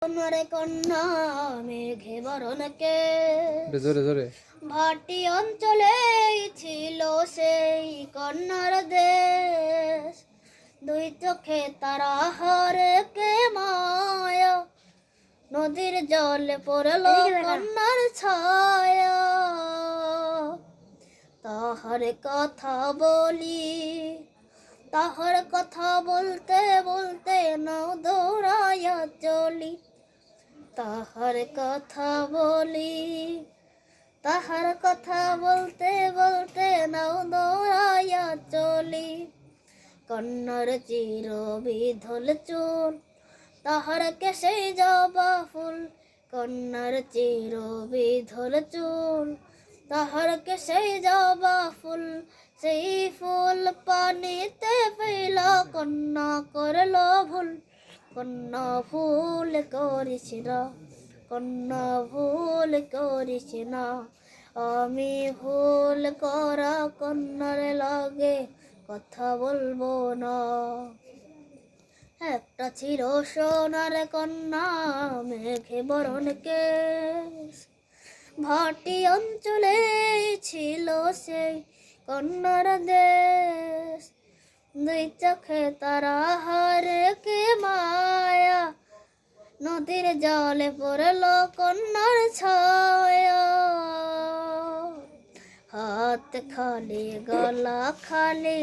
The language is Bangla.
তোমারে কন্যা মেঘে বরণকে জোরে জোরে ভাটি অঞ্চলে ছিল সেই কন্যার দেশ। দুই চোখে তারা হারে কে মায়া, নদীর জলে পড়ল কন্যার ছায়া। তাহার কথা বলি, তাহার কথা বলতে বলতে নাও দৌড়াইয়া চলি। তাহার কথা বলি, তাহার কথা বলতে বলতে নাও দৌড়াইয়া চলি। কন্যার চির বিধল চুল, তাহার কেশে জবা ফুল। কন্যার চির বিধল চুল, তাহার কেশে জবা ফুল। সেই ফুল পানিতে ফেলা কন্যা করল ভুল। কন্যা ভুল করিস না, কন্যা ভুল করিস না। আমি ভুল করা কন্যার লাগে কথা বলবো না। একটা ছিল সোনার কন্যা মেঘে বরণ কেশ, ভাটি অঞ্চলে ছিল সেই কন্যার দেশ। দুই চোখে তারা হারে কে মায়া, নদীর জলে পড়ল কন্যার ছায়া। হাত খালি গলা খালি